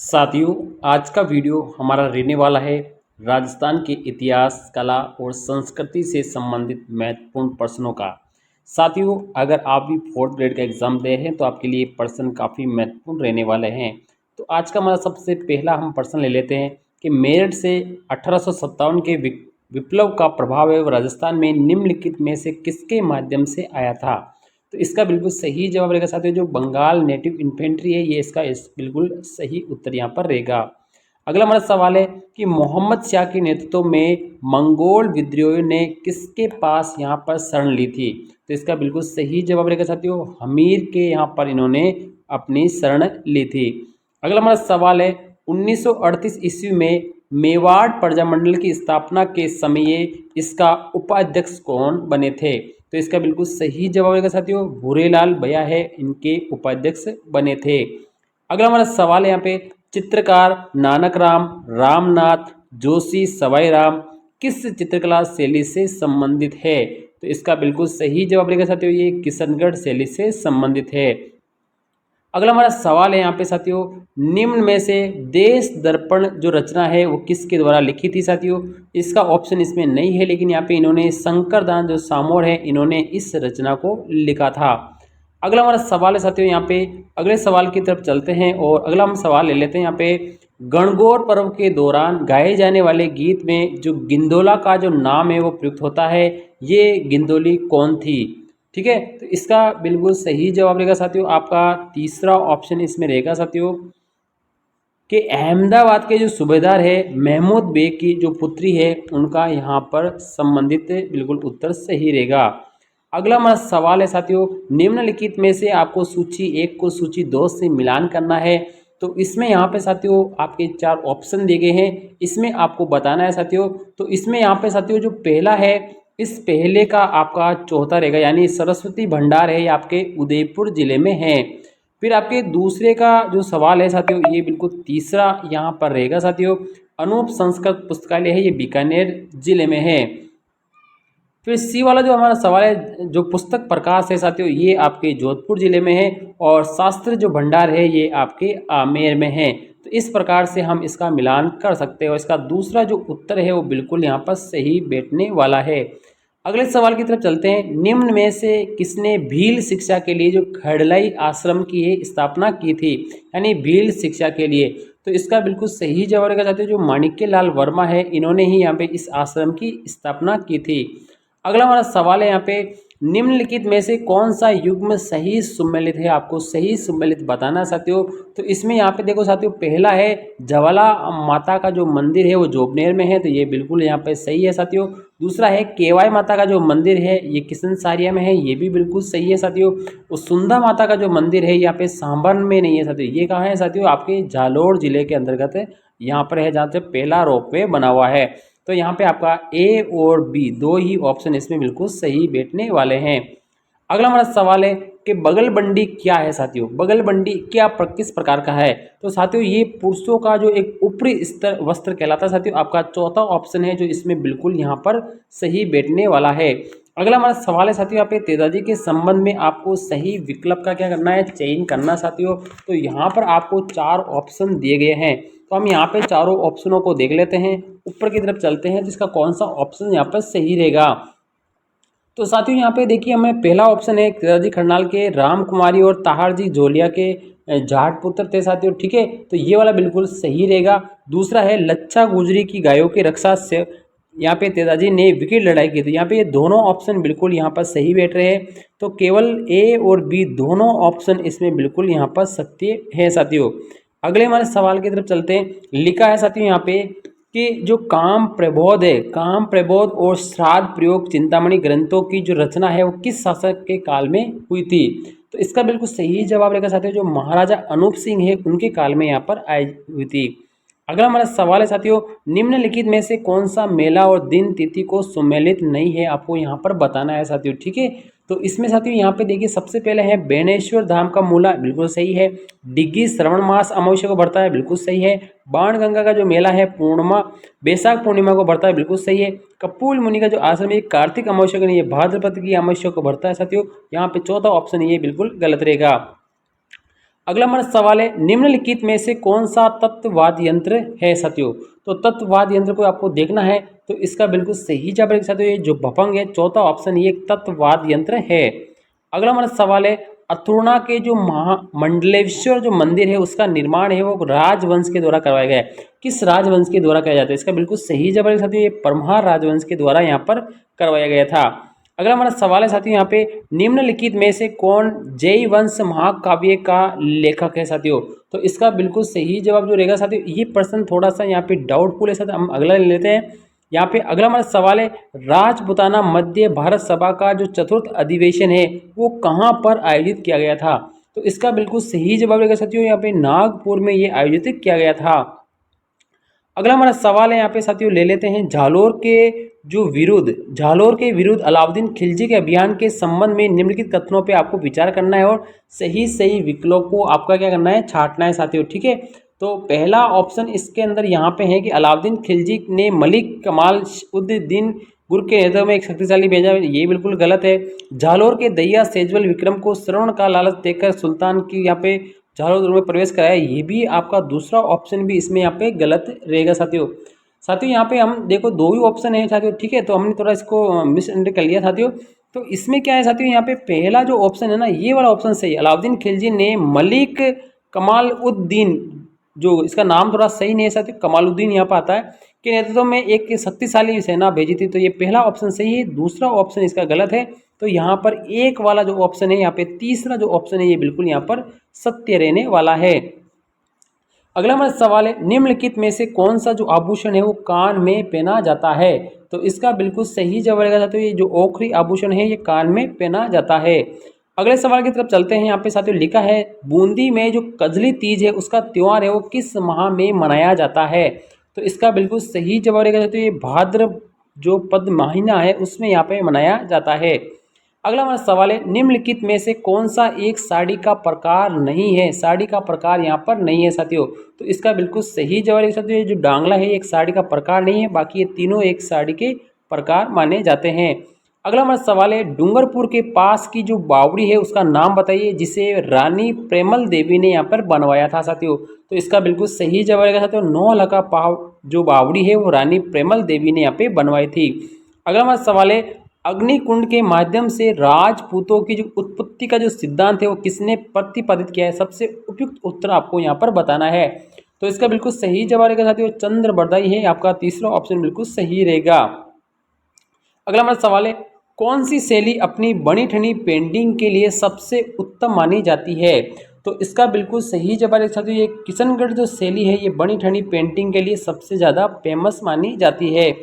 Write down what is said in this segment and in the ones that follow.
साथियों, आज का वीडियो हमारा रहने वाला है राजस्थान के इतिहास, कला और संस्कृति से संबंधित महत्वपूर्ण प्रश्नों का। साथियों, अगर आप भी फोर्थ ग्रेड का एग्ज़ाम दे हैं तो आपके लिए प्रश्न काफ़ी महत्वपूर्ण रहने वाले हैं। तो आज का हमारा सबसे पहला हम प्रश्न ले लेते हैं कि मेरठ से 1857 के विप्लव का प्रभाव है राजस्थान में निम्नलिखित में से किसके माध्यम से आया था। तो इसका बिल्कुल सही जवाब रहेगा साथियों, जो बंगाल नेटिव इन्फेंट्री है, ये इसका बिल्कुल सही उत्तर यहाँ पर रहेगा। अगला हमारा सवाल है कि मोहम्मद शाह के नेतृत्व में मंगोल विद्रोहियों ने किसके पास यहाँ पर शरण ली थी। तो इसका बिल्कुल सही जवाब रहेगा साथियों, हमीर के यहाँ पर इन्होंने अपनी शरण ली थी। अगला हमारा सवाल है 1938 ईस्वी में मेवाड़ प्रजामंडल की स्थापना के समय इसका उपाध्यक्ष कौन बने थे। तो इसका बिल्कुल सही जवाब रहेगा साथियों, भूरेलाल भैया है इनके उपाध्यक्ष बने थे। अगला हमारा सवाल है यहाँ पे चित्रकार नानक राम, रामनाथ जोशी, सवाई राम किस चित्रकला शैली से संबंधित है। तो इसका बिल्कुल सही जवाब रहेगा साथियों, ये किशनगढ़ शैली से संबंधित है। अगला हमारा सवाल है यहाँ पे साथियों, निम्न में से देश दर्पण जो रचना है वो किसके द्वारा लिखी थी साथियों। इसका ऑप्शन इसमें नहीं है, लेकिन यहाँ पे इन्होंने शंकर दास जो सामोर है इन्होंने इस रचना को लिखा था। अगला हमारा सवाल है साथियों, यहाँ पे अगले सवाल की तरफ चलते हैं और अगला हम सवाल ले लेते हैं यहाँ पे गणगौर पर्व के दौरान गाए जाने वाले गीत में जो गिंदोला का जो नाम है वो प्रयुक्त होता है, ये गिंदोली कौन थी। ठीक है, तो इसका बिल्कुल सही जवाब रहेगा साथियों, आपका तीसरा ऑप्शन इसमें रहेगा साथियों कि अहमदाबाद के जो सूबेदार है महमूद बेग की जो पुत्री है उनका यहाँ पर संबंधित बिल्कुल उत्तर सही रहेगा। अगला हमारा सवाल है साथियों, निम्नलिखित में से आपको सूची 1 को सूची 2 से मिलान करना है। तो इसमें यहाँ पे साथियों आपके 4 ऑप्शन दिए गए हैं, इसमें आपको बताना है साथियों। तो इसमें यहाँ पे साथियों जो पहला है, इस पहले का आपका चौथा रहेगा, यानी सरस्वती भंडार है, ये आपके उदयपुर जिले में है। फिर आपके दूसरे का जो सवाल है साथियों, ये बिल्कुल तीसरा यहाँ पर रहेगा साथियों, अनूप संस्कृत पुस्तकालय है, ये बीकानेर जिले में है। फिर सी वाला जो हमारा सवाल है, जो पुस्तक प्रकाश है साथियों, ये आपके जोधपुर जिले में है और शास्त्र जो भंडार है ये आपके आमेर में है। तो इस प्रकार से हम इसका मिलान कर सकते हैं और इसका दूसरा जो उत्तर है वो बिल्कुल यहाँ पर सही बैठने वाला है। अगले सवाल की तरफ चलते हैं, निम्न में से किसने भील शिक्षा के लिए जो खड़लाई आश्रम की स्थापना की थी, यानी भील शिक्षा के लिए। तो इसका बिल्कुल सही जवाब रहेगा साथियों, जो माणिक्य लाल वर्मा है इन्होंने ही यहाँ पे इस आश्रम की स्थापना की थी। अगला हमारा सवाल है यहाँ पे, निम्नलिखित में से कौन सा युग्म सही सुमेलित है, आपको सही सुमेलित बताना साथियों। तो इसमें यहाँ पे देखो साथियों, पहला है ज्वाला माता का जो मंदिर है वो जोबनेर में है, तो ये बिल्कुल यहाँ पे सही है साथियों। दूसरा है केवाई माता का जो मंदिर है ये किशन सारिया में है, ये भी बिल्कुल सही है साथियों। और सुंदा माता का जो मंदिर है यहाँ पे सांभर में नहीं है साथियों, ये कहाँ है साथियों, आपके जालोर जिले के अंतर्गत यहाँ पर है, जहाँ से पहला रोपवे बना हुआ है। तो यहाँ पे आपका ए और बी दो ही ऑप्शन इसमें बिल्कुल सही बैठने वाले हैं। अगला हमारा सवाल है कि बगलबंडी क्या है साथियों, बगलबंडी क्या किस प्रकार का है। तो साथियों ये पुरुषों का जो एक ऊपरी स्तर वस्त्र कहलाता है साथियों, आपका चौथा ऑप्शन है जो इसमें बिल्कुल यहाँ पर सही बैठने वाला है। अगला हमारा सवाल है साथियों, यहाँ पे तेजाजी के संबंध में आपको सही विकल्प का क्या करना है, चयन करना साथियों। तो यहाँ पर आपको 4 ऑप्शन दिए गए हैं, तो हम यहाँ पे चारों ऑप्शनों को देख लेते हैं। ऊपर की तरफ चलते हैं जिसका कौन सा ऑप्शन यहाँ पर सही रहेगा। तो साथियों यहाँ पे देखिए, हमें पहला ऑप्शन है तेजाजी खरनाल के राम कुमारी और ताहार जी जोलिया के जाट पुत्र थे साथियों। ठीक है, तो ये वाला बिल्कुल सही रहेगा। दूसरा है लच्छा गुजरी की गायों की रक्षा से यहाँ पे तेजाजी ने विकेट लड़ाई की थी, यहाँ पे ये दोनों ऑप्शन बिल्कुल यहाँ पर सही बैठ रहे हैं। तो केवल ए और बी दोनों ऑप्शन इसमें बिल्कुल यहाँ पर सत्य है साथियों। अगले हमारे सवाल की तरफ चलते हैं। लिखा है साथियों यहाँ पे कि जो काम प्रबोध है, काम प्रबोध और श्राद्ध प्रयोग चिंतामणि ग्रंथों की जो रचना है वो किस शासक के काल में हुई थी। तो इसका बिल्कुल सही जवाब रहेगा साथियों, जो महाराजा अनूप सिंह है उनके काल में यहाँ पर आई हुई थी। अगला हमारा सवाल है साथियों, निम्नलिखित में से कौन सा मेला और दिन तिथि को सुमेलित नहीं है, आपको यहाँ पर बताना है साथियों। ठीक है, तो इसमें साथियों यहाँ पे देखिए, सबसे पहले है बेनेश्वर धाम का मूला, बिल्कुल सही है। डिग्गी श्रवण मास अमावस्या को बढ़ता है, बिल्कुल सही है। बाणगंगा का जो मेला है पूर्णिमा बैसाख पूर्णिमा को बढ़ता है, बिल्कुल सही है। कपूल मुनि का जो आश्रम है कार्तिक अमावस्या को नहीं है, भाद्रपद की अमावस्या को बढ़ता है साथियों। यहाँ पे चौथा ऑप्शन ये बिल्कुल गलत रहेगा। अगला हमारा सवाल है, निम्नलिखित में से कौन सा तत्ववाद यंत्र है साथियों। तो तत्ववाद यंत्र को आपको देखना है, तो इसका बिल्कुल सही जवाब है साथियों ये जो भफंग है, चौथा ऑप्शन ये एक तत्ववाद यंत्र है। अगला हमारा सवाल है, अथुर्णा के जो महामंडलेश्वर जो मंदिर है उसका निर्माण है वो राजवंश के द्वारा करवाया गया है। किस राजवंश के द्वारा किया जाता है, इसका बिल्कुल सही जवाब है साथियों ये परम्हार राजवंश के द्वारा यहाँ पर करवाया गया था। अगला हमारा सवाल है साथियों यहाँ पे, निम्नलिखित में से कौन जय वंश महाकाव्य का लेखक है साथियों। तो इसका बिल्कुल सही जवाब जो रहेगा साथियों, ये प्रश्न थोड़ा सा यहाँ पे डाउटफुल है साथियों, हम अगला ले लेते हैं। यहाँ पे अगला हमारा सवाल है, राजपूताना मध्य भारत सभा का जो चतुर्थ अधिवेशन है वो कहाँ पर आयोजित किया गया था। तो इसका बिल्कुल सही जवाब रहेगा साथियों यहाँ पे नागपुर में ये आयोजित किया गया था। अगला हमारा सवाल है यहाँ पे साथियों ले लेते हैं, झालोर के विरुद्ध अलाउद्दीन खिलजी के अभियान के संबंध में निम्नलिखित कथनों पे आपको विचार करना है और सही सही विकल्पों को आपका क्या करना है, छांटना है साथियों, ठीक है। तो पहला ऑप्शन इसके अंदर यहाँ पे है कि अलाउद्दीन खिलजी ने मलिक कमाल उद दीन गुर के नेतृत्व में एक शक्तिशाली भेजा, ये बिल्कुल गलत है। झालोर के दैया सेजवल विक्रम को श्रवण का लालच देकर सुल्तान की यहाँ पे झालोर में प्रवेश कराया, ये भी आपका दूसरा ऑप्शन भी इसमें यहाँ पे गलत रहेगा साथियों। साथियों यहाँ पे हम देखो दो ही ऑप्शन है साथियों, ठीक है, तो हमने थोड़ा इसको मिसअंडरस्टैंड कर लिया साथियों। तो इसमें क्या है साथियों, यहाँ पे पहला जो ऑप्शन है ना ये वाला ऑप्शन सही है, अलाउद्दीन खिलजी ने मलिक कमाल उद दीन, जो इसका नाम थोड़ा सही नहीं है साथियों, कमालुद्दीन यहाँ पर आता है, के नेतृत्व में एक शक्तिशाली सेना भेजी थी, तो ये पहला ऑप्शन सही है, दूसरा ऑप्शन इसका गलत है। तो यहाँ पर एक वाला जो ऑप्शन है यहाँ पे तीसरा जो ऑप्शन है ये बिल्कुल यहाँ पर सत्य रहने वाला है। अगला हमारा सवाल है, निम्नलिखित में से कौन सा जो आभूषण है वो कान में पहना जाता है। तो इसका बिल्कुल सही जवाब रहेगा साथियों ये जो ओखरी आभूषण है ये कान में पहना जाता है। अगले सवाल की तरफ चलते हैं। यहाँ पे साथियों लिखा है, बूंदी में जो कजली तीज है उसका त्योहार है वो किस माह में मनाया जाता है। तो इसका बिल्कुल सही जवाब रहेगा साथियों ये भाद्र जो पद महीना है उसमें यहाँ पे मनाया जाता है। अगला हमारा सवाल है, निम्नलिखित में से कौन सा एक साड़ी का प्रकार नहीं है। साड़ी का प्रकार यहाँ पर नहीं है साथियों, तो इसका बिल्कुल सही जवाब है साथियों ये जो डांगला है एक साड़ी का प्रकार नहीं है, बाकी ये तीनों एक साड़ी के प्रकार माने जाते हैं। अगला हमारा सवाल है, डूंगरपुर के पास की जो बावड़ी है उसका नाम बताइए जिसे रानी प्रेमल देवी ने यहाँ पर बनवाया था साथियों। तो इसका बिल्कुल सही जवाब रहेगा साथियों, 9 लखा जो बावड़ी है वो रानी प्रेमल देवी ने यहाँ पे बनवाई थी। अगला हमारा सवाल है, अग्निकुंड के माध्यम से राजपूतों की जो उत्पत्ति का जो सिद्धांत है वो किसने प्रतिपादित किया है। सबसे उपयुक्त उत्तर आपको यहाँ पर बताना है। तो इसका बिल्कुल सही जवाब रहेगा साथियों चंद्र बरदाई है, आपका तीसरा ऑप्शन बिल्कुल सही रहेगा। अगला हमारा सवाल है, कौन सी शैली अपनी बनी ठनी पेंटिंग के लिए सबसे उत्तम मानी जाती है। तो इसका बिल्कुल सही जवाब है साथियों ये किशनगढ़ जो शैली है ये बनी ठनी पेंटिंग के लिए सबसे ज़्यादा फेमस मानी जाती है।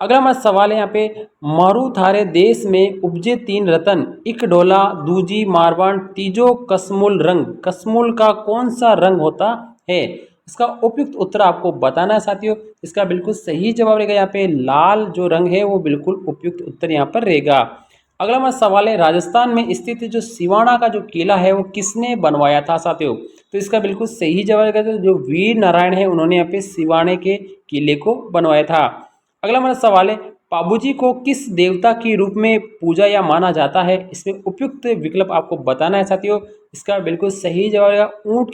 अगला हमारा सवाल है यहाँ पे, मारूथारे देश में उपजे 3 रतन, इक डोला, दूजी मारवाड़, तीजो कसमुल रंग। कसमुल का कौन सा रंग होता है। इसका उपयुक्त उत्तर आपको बताना है साथियों। इसका बिल्कुल सही जवाब रहेगा यहाँ पे लाल जो रंग है वो बिल्कुल उपयुक्त उत्तर यहाँ पर रहेगा। अगला हमारा सवाल है, राजस्थान में स्थित जो सिवाना का जो किला है वो किसने बनवाया था साथियों। तो इसका बिल्कुल सही जवाब रहेगा जो वीर नारायण है उन्होंने यहाँ पे सिवाने के किले को बनवाया था। अगला हमारा सवाल है, पाबूजी को किस देवता के रूप में पूजा या माना जाता है। इसमें उपयुक्त विकल्प आपको बताना है साथियों। इसका बिल्कुल सही जवाब है ऊंट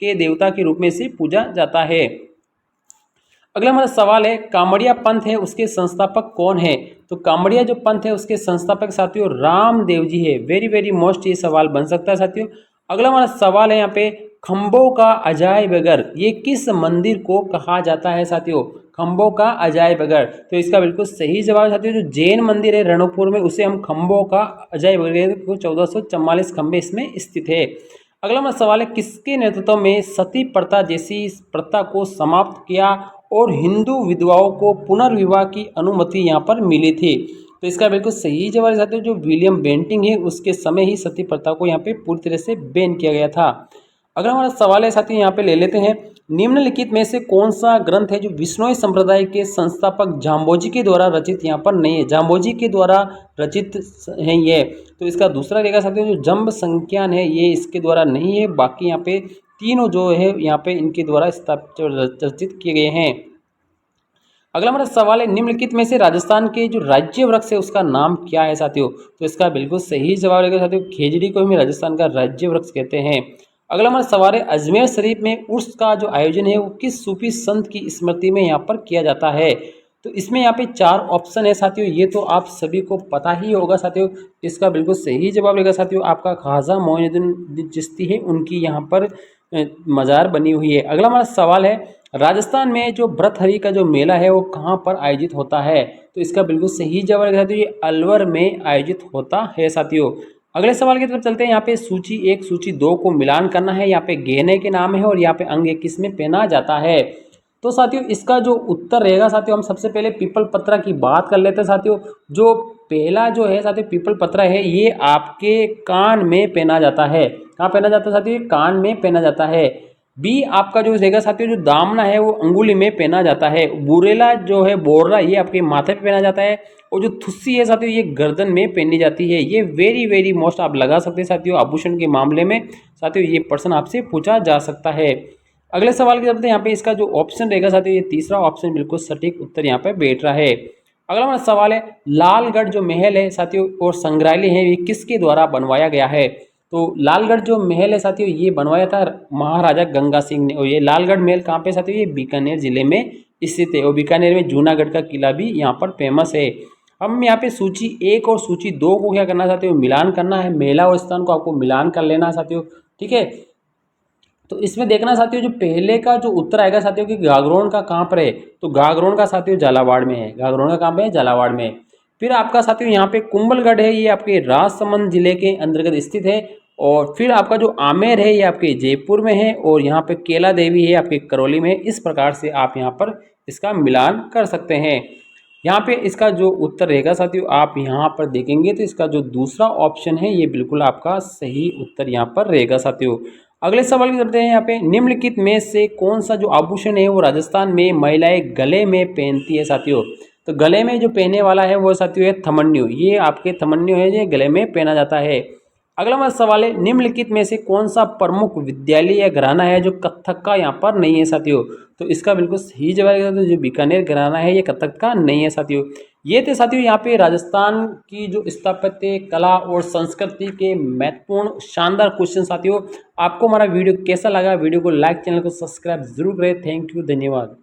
के देवता के रूप में से पूजा जाता है। अगला हमारा सवाल है, कामड़िया पंथ है उसके संस्थापक कौन है। तो कामड़िया जो पंथ है उसके संस्थापक साथियों रामदेव जी है। वेरी वेरी मोस्ट ये सवाल बन सकता है साथियों। अगला हमारा सवाल है यहाँ पे, खम्भों का अजायब घर ये किस मंदिर को कहा जाता है साथियों। खम्भों का अजायब घर, तो इसका बिल्कुल सही जवाब साथियों जो जैन मंदिर है रणकपुर में उसे हम खम्भों का अजायब घर 1444 खम्भे इसमें स्थित है। अगला हमारा सवाल है, किसके नेतृत्व में सती प्रथा जैसी प्रथा को समाप्त किया और हिंदू विधवाओं को पुनर्विवाह की अनुमति यहाँ पर मिली थी। तो इसका बिल्कुल सही जवाब साथियों जो विलियम बेंटिंग है उसके समय ही सती प्रथा को यहाँ पे पूरी तरह से बैन किया गया था। अगला हमारा सवाल है साथियों यहाँ पे ले लेते हैं, निम्नलिखित में से कौन सा ग्रंथ है जो विश्नोई संप्रदाय के संस्थापक जाम्बोजी के द्वारा रचित यहाँ पर नहीं है। जाम्बोजी के द्वारा रचित है ये, तो इसका दूसरा रहेगा साथियों जो जम्ब संख्यान है ये इसके द्वारा नहीं है, बाकी यहाँ पे तीनों जो है यहाँ पे इनके द्वारा रचित किए गए हैं। अगला हमारा सवाल है, निम्नलिखित में से राजस्थान के जो राज्य वृक्ष है उसका नाम क्या है साथियों। तो इसका बिल्कुल सही जवाब रहेगा साथियों खेजड़ी को भी राजस्थान का राज्य वृक्ष कहते हैं। अगला हमारा सवाल है, अजमेर शरीफ में उर्स का जो आयोजन है वो किस सूफी संत की स्मृति में यहाँ पर किया जाता है। तो इसमें यहाँ पे 4 ऑप्शन है साथियों, ये तो आप सभी को पता ही होगा साथियों। इसका बिल्कुल सही जवाब रहेगा साथियों आपका ख्वाजा मोइनुद्दीन चिश्ती है, उनकी यहाँ पर मज़ार बनी हुई है। अगला हमारा सवाल है, राजस्थान में जो भर्तहरि का जो मेला है वो कहाँ पर आयोजित होता है। तो इसका बिल्कुल सही जवाब रहेगा साथियों, ये अलवर में आयोजित होता है साथियों। अगले सवाल की तरफ चलते हैं। यहाँ पे सूची 1 सूची 2 को मिलान करना है। यहाँ पे गहने के नाम है और यहाँ पे अंग किस में पहना जाता है। तो साथियों इसका जो उत्तर रहेगा साथियों, हम सबसे पहले पीपल पत्रा की बात कर लेते हैं साथियों। जो पहला जो है साथियों पीपल पत्रा है, ये आपके कान में पहना जाता है। कहाँ पहना जाता है साथियों, कान में पहना जाता है। बी आपका जो रहेगा साथियों, जो दामना है वो अंगुली में पहना जाता है। बुरेला जो है बोरला, ये आपके माथे पे पहना जाता है। और जो थुस्सी है साथियों, ये गर्दन में पहनी जाती है। ये वेरी वेरी मोस्ट आप लगा सकते हैं साथियों आभूषण के मामले में साथियों, ये प्रश्न आपसे पूछा जा सकता है। अगले सवाल की तरफ यहाँ पे इसका जो ऑप्शन रहेगा साथियों, ये तीसरा ऑप्शन बिल्कुल सटीक उत्तर यहाँ पे बैठ रहा है। अगला हमारा सवाल है, लालगढ़ जो महल है साथियों और संग्रहालय है, ये किसके द्वारा बनवाया गया है। तो लालगढ़ जो महल है साथियों, ये बनवाया था महाराजा गंगा सिंह ने। और ये लालगढ़ महल कहाँ पे साथियों, ये बीकानेर जिले में स्थित है। और बीकानेर में जूनागढ़ का किला भी यहाँ पर फेमस है। हम यहाँ पे सूची 1 और सूची 2 को क्या करना चाहते हो, मिलान करना है। मेला और स्थान को आपको मिलान कर लेना है साथियों, ठीक है। तो इसमें देखना साथियों, जो पहले का जो उत्तर आएगा साथियों कि गागरोन का कहाँ पर है, तो गागरोन का साथियों झालावाड़ में है। गागरोन का कहाँ पे है, झालावाड़ में। फिर आपका साथियों यहाँ पे कुंभलगढ़ है, ये आपके राजसमंद जिले के अंतर्गत स्थित है। और फिर आपका जो आमेर है, ये आपके जयपुर में है। और यहाँ पे केला देवी है आपके करौली में। इस प्रकार से आप यहाँ पर इसका मिलान कर सकते हैं। यहाँ पे इसका जो उत्तर रहेगा साथियों, आप यहाँ पर देखेंगे तो इसका जो दूसरा ऑप्शन है, ये बिल्कुल आपका सही उत्तर यहाँ पर रहेगा साथियों। अगले सवाल की तरफ हैं। यहाँ पे निम्नलिखित में से कौन सा जो आभूषण है वो राजस्थान में महिलाएं गले में पहनती है साथियों। तो गले में जो पहनने वाला है वो साथियों है थमन्यु। ये आपके थमन्यु है, ये गले में पहना जाता है। अगला हमारा सवाल है, निम्नलिखित में से कौन सा प्रमुख विद्यालय या घराना है जो कथक का यहाँ पर नहीं है साथियों। तो इसका बिल्कुल सही जवाब है, जो बीकानेर घराना है ये कथक का नहीं है साथियों। ये थे साथियों यहाँ पे राजस्थान की जो स्थापत्य कला और संस्कृति के महत्वपूर्ण शानदार क्वेश्चन साथियों। आपको हमारा वीडियो कैसा लगा, वीडियो को लाइक, चैनल को सब्सक्राइब जरूर करें। थैंक यू, धन्यवाद।